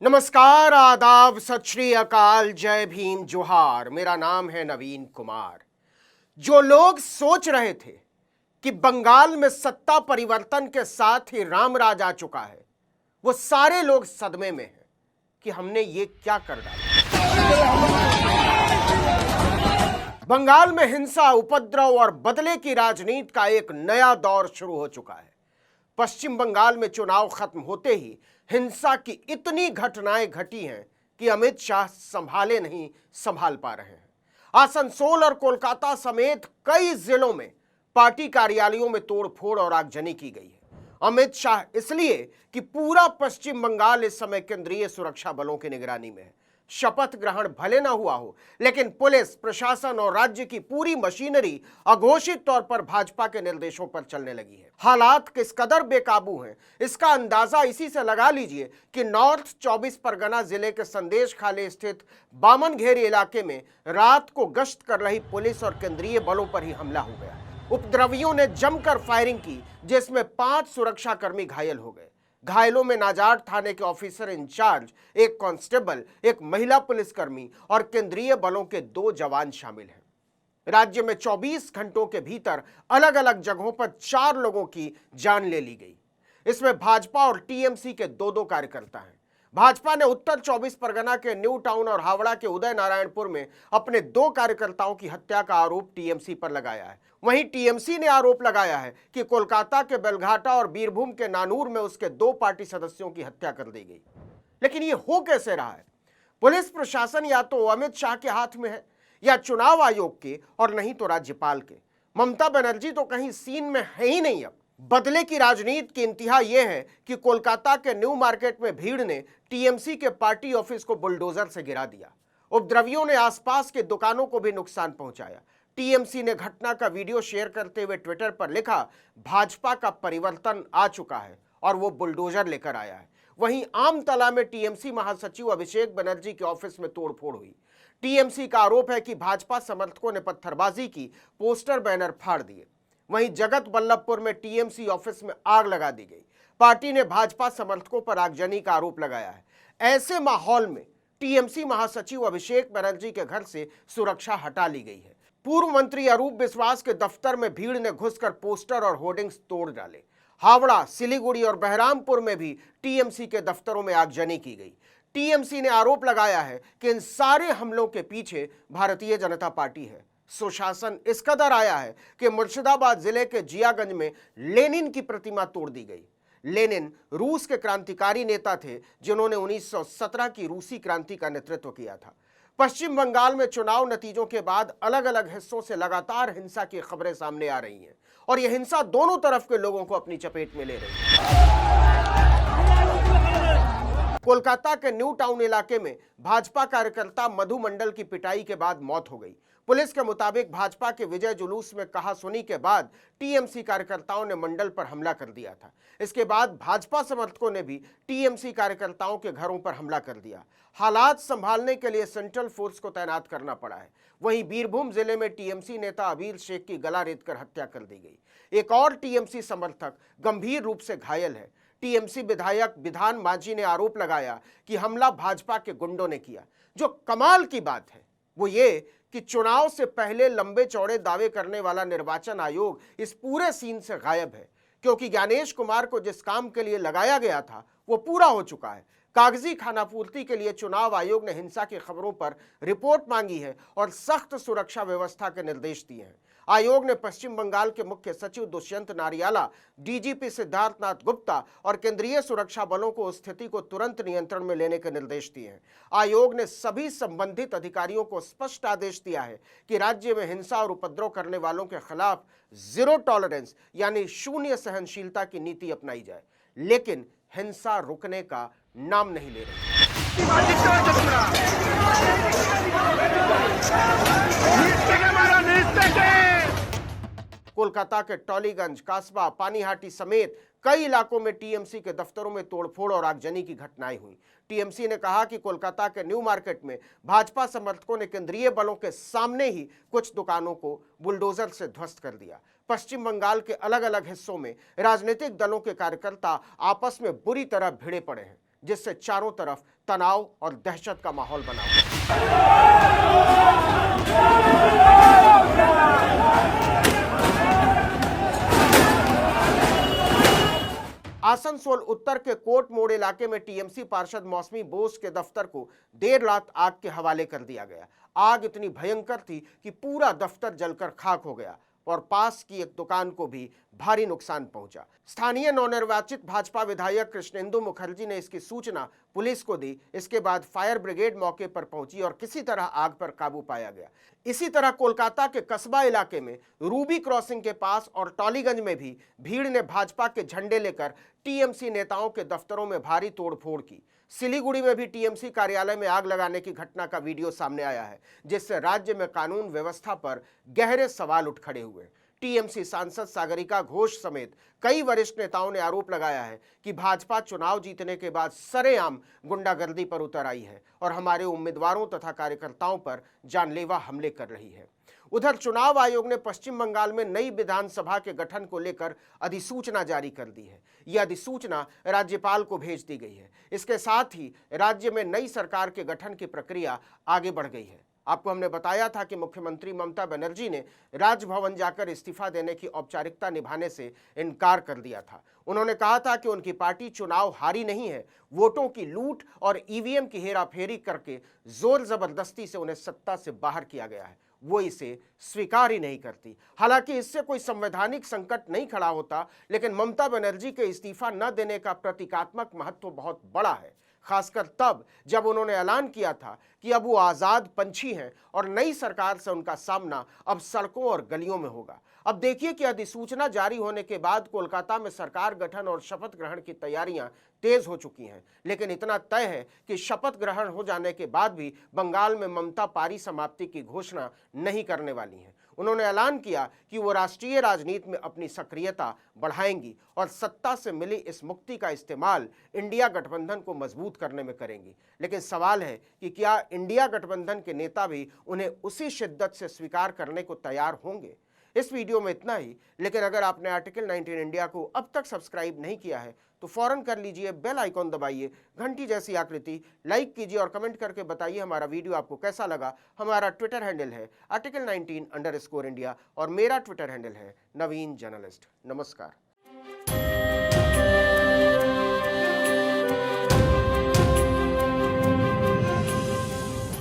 नमस्कार, आदाब, सत श्री अकाल, जय भीम, जोहार। मेरा नाम है नवीन कुमार। जो लोग सोच रहे थे कि बंगाल में सत्ता परिवर्तन के साथ ही राम राज आ चुका है, वो सारे लोग सदमे में हैं कि हमने ये क्या कर डाला। बंगाल में हिंसा, उपद्रव और बदले की राजनीति का एक नया दौर शुरू हो चुका है। पश्चिम बंगाल में चुनाव खत्म होते ही हिंसा की इतनी घटनाएं घटी हैं कि अमित शाह संभाले नहीं संभाल पा रहे हैं। आसनसोल और कोलकाता समेत कई जिलों में पार्टी कार्यालयों में तोड़फोड़ और आगजनी की गई है। अमित शाह इसलिए कि पूरा पश्चिम बंगाल इस समय केंद्रीय सुरक्षा बलों की निगरानी में है। शपथ ग्रहण भले न हुआ हो, लेकिन पुलिस प्रशासन और राज्य की पूरी मशीनरी अघोषित तौर पर भाजपा के निर्देशों पर चलने लगी है। हालात किस कदर बेकाबू हैं, इसका अंदाजा इसी से लगा लीजिए कि नॉर्थ 24 परगना जिले के संदेश खाली स्थित बामनघेरी इलाके में रात को गश्त कर रही पुलिस और केंद्रीय बलों पर ही हमला हो गया। उपद्रवियों ने जमकर फायरिंग की, जिसमें 5 सुरक्षाकर्मी घायल हो गए। घायलों में नाजाट थाने के ऑफिसर इंचार्ज, एक कांस्टेबल, एक महिला पुलिसकर्मी और केंद्रीय बलों के 2 जवान शामिल हैं। राज्य में 24 घंटों के भीतर अलग अलग जगहों पर 4 लोगों की जान ले ली गई। इसमें भाजपा और टीएमसी के 2-2 कार्यकर्ता हैं। भाजपा ने उत्तर 24 परगना के न्यू टाउन और हावड़ा के उदय नारायणपुर में अपने 2 कार्यकर्ताओं की हत्या का आरोप टीएमसी पर लगाया है। वहीं टीएमसी ने आरोप लगाया है कि कोलकाता के बेलघाटा और बीरभूम के नानूर में उसके 2 पार्टी सदस्यों की हत्या कर दी गई। लेकिन ये हो कैसे रहा है? पुलिस प्रशासन या तो अमित शाह के हाथ में है, या चुनाव आयोग के, और नहीं तो राज्यपाल के। ममता बनर्जी तो कहीं सीन में है ही नहीं। अब बदले की राजनीति की इंतहा यह है कि कोलकाता के न्यू मार्केट में भीड़ ने टीएमसी के पार्टी ऑफिस को बुलडोजर से गिरा दिया। उपद्रवियों ने आसपास के दुकानों को भी नुकसान पहुंचाया। टीएमसी ने घटना का वीडियो शेयर करते हुए ट्विटर पर लिखा, भाजपा का परिवर्तन आ चुका है और वो बुलडोजर लेकर आया है। वहीं आमतला में टीएमसी महासचिव अभिषेक बनर्जी के ऑफिस में तोड़फोड़ हुई। टीएमसी का आरोप है कि भाजपा समर्थकों ने पत्थरबाजी की, पोस्टर बैनर फाड़ दिए। वहीं जगत बल्लभपुर में टीएमसी ऑफिस में आग लगा दी गई। पार्टी ने भाजपा समर्थकों पर आगजनी का आरोप लगाया है। ऐसे माहौल में टीएमसी महासचिव अभिषेक बनर्जी के घर से सुरक्षा हटा ली गई है। पूर्व मंत्री अरूप विश्वास के दफ्तर में भीड़ ने घुसकर पोस्टर और होर्डिंग्स तोड़ डाले। हावड़ा, सिलीगुड़ी और बहरामपुर में भी टीएमसी के दफ्तरों में आगजनी की गई। टीएमसी ने आरोप लगाया है कि इन सारे हमलों के पीछे भारतीय जनता पार्टी है। सुशासन इस कदर आया है कि मुर्शिदाबाद जिले के जियागंज में लेनिन की प्रतिमा तोड़ दी गई। लेनिन रूस के क्रांतिकारी नेता थे, जिन्होंने 1917 की रूसी क्रांति का नेतृत्व किया था। पश्चिम बंगाल में चुनाव नतीजों के बाद अलग अलग हिस्सों से लगातार हिंसा की खबरें सामने आ रही हैं और यह हिंसा दोनों तरफ के लोगों को अपनी चपेट में ले रही है। कोलकाता के न्यू टाउन इलाके में भाजपा कार्यकर्ता मधु मंडल की पिटाई के बाद मौत हो गई। पुलिस के मुताबिक भाजपा के विजय जुलूस में कहासुनी के बाद टीएमसी कार्यकर्ताओं ने मंडल पर हमला कर दिया था। इसके बाद भाजपा समर्थकों ने भी टीएमसी कार्यकर्ताओं के घरों पर हमला कर दिया। हालात संभालने के लिए सेंट्रल फोर्स को तैनात करना पड़ा है। वहीं बीरभूम जिले में टीएमसी नेता अबीर शेख की गला रेतकर हत्या कर दी गई। एक और टीएमसी समर्थक गंभीर रूप से घायल है। टीएमसी विधायक विधान मांझी ने आरोप लगाया कि हमला भाजपा के गुंडों ने किया। जो कमाल की बात है वो ये कि चुनाव से पहले लंबे चौड़े दावे करने वाला निर्वाचन आयोग इस पूरे सीन से गायब है, क्योंकि ज्ञानेश कुमार को जिस काम के लिए लगाया गया था वो पूरा हो चुका है। कागजी खानापूर्ति के लिए चुनाव आयोग ने हिंसा की खबरों पर रिपोर्ट मांगी है और सख्त सुरक्षा व्यवस्था के निर्देश दिए हैं। आयोग ने पश्चिम बंगाल के मुख्य सचिव दुष्यंत नारियाला, डीजीपी सिद्धार्थनाथ गुप्ता और केंद्रीय सुरक्षा बलों को स्थिति को तुरंत नियंत्रण में लेने के निर्देश दिए हैं। आयोग ने सभी संबंधित अधिकारियों को स्पष्ट आदेश दिया है कि राज्य में हिंसा और उपद्रव करने वालों के खिलाफ 0 टॉलरेंस यानी शून्य सहनशीलता की नीति अपनाई जाए, लेकिन हिंसा रुकने का नाम नहीं ले रही। कोलकाता के टॉलीगंज, कासबा, पानीहाटी समेत कई इलाकों में टीएमसी के दफ्तरों में तोड़फोड़ और आगजनी की घटनाएं हुई। टीएमसी ने कहा कि कोलकाता के न्यू मार्केट में भाजपा समर्थकों ने केंद्रीय बलों के सामने ही कुछ दुकानों को बुलडोजर से ध्वस्त कर दिया। पश्चिम बंगाल के अलग अलग हिस्सों में राजनीतिक दलों के कार्यकर्ता आपस में बुरी तरह भिड़े पड़े हैं। जिससे चारों तरफ तनाव और दहशत का माहौल बना हुआ आसनसोल उत्तर के कोट मोड़ इलाके में टीएमसी पार्षद मौसमी बोस के दफ्तर को देर रात आग के हवाले कर दिया गया। आग इतनी भयंकर थी कि पूरा दफ्तर जलकर खाक हो गया और पास की एक दुकान को भी भारी नुकसान पहुंचा। स्थानीय नवनिर्वाचित भाजपा विधायक कृष्णेंदु मुखर्जी ने इसकी सूचना पुलिस को दी। इसके बाद फायर ब्रिगेड मौके पर पहुंची और किसी तरह आग पर काबू पाया गया। इसी तरह कोलकाता के कस्बा इलाके में रूबी क्रॉसिंग के पास और टॉलीगंज में भी भीड़ ने भाजपा के झंडे लेकर टीएमसी नेताओं के दफ्तरों में भारी तोड़फोड़ की। सिलीगुड़ी में भी टीएमसी कार्यालय में आग लगाने की घटना का वीडियो सामने आया है, जिससे राज्य में कानून व्यवस्था पर गहरे सवाल उठ खड़े हुए। टीएमसी सांसद सागरिका घोष समेत कई वरिष्ठ नेताओं ने आरोप लगाया है कि भाजपा चुनाव जीतने के बाद सरेआम गुंडागर्दी पर उतर आई है और हमारे उम्मीदवारों तथा कार्यकर्ताओं पर जानलेवा हमले कर रही है। उधर चुनाव आयोग ने पश्चिम बंगाल में नई विधानसभा के गठन को लेकर अधिसूचना जारी कर दी है। यह अधिसूचना राज्यपाल को भेज दी गई है। इसके साथ ही राज्य में नई सरकार के गठन की प्रक्रिया आगे बढ़ गई है। आपको हमने बताया था कि मुख्यमंत्री ममता बनर्जी ने राजभवन जाकर इस्तीफा देने की औपचारिकता निभाने से इनकार कर दिया था। उन्होंने कहा था कि उनकी पार्टी चुनाव हारी नहीं है, वोटों की लूट और ईवीएम की हेराफेरी करके जोर जबरदस्ती से उन्हें सत्ता से बाहर किया गया है। वो इसे स्वीकार ही नहीं करती। हालांकि इससे कोई संवैधानिक संकट नहीं खड़ा होता, लेकिन ममता बनर्जी के इस्तीफा न देने का प्रतीकात्मक महत्व बहुत बड़ा है, खासकर तब जब उन्होंने ऐलान किया था कि अब वो आज़ाद पंछी हैं और नई सरकार से उनका सामना अब सड़कों और गलियों में होगा। अब देखिए कि अधिसूचना जारी होने के बाद कोलकाता में सरकार गठन और शपथ ग्रहण की तैयारियां तेज हो चुकी हैं, लेकिन इतना तय है कि शपथ ग्रहण हो जाने के बाद भी बंगाल में ममता पारी समाप्ति की घोषणा नहीं करने वाली हैं। उन्होंने ऐलान किया कि वो राष्ट्रीय राजनीति में अपनी सक्रियता बढ़ाएंगी और सत्ता से मिली इस मुक्ति का इस्तेमाल इंडिया गठबंधन को मजबूत करने में करेंगी। लेकिन सवाल है कि क्या इंडिया गठबंधन के नेता भी उन्हें उसी शिद्दत से स्वीकार करने को तैयार होंगे। इस वीडियो में इतना ही, लेकिन अगर आपने आर्टिकल 19 इंडिया को अब तक सब्सक्राइब नहीं किया है तो फौरन कर लीजिए, बेल आइकॉन दबाइए, घंटी जैसी आकृति, लाइक कीजिए और कमेंट करके बताइए हमारा वीडियो आपको कैसा लगा। हमारा ट्विटर हैंडल है article19_India और मेरा ट्विटर हैंडल है नवीन जर्नलिस्ट। नमस्कार।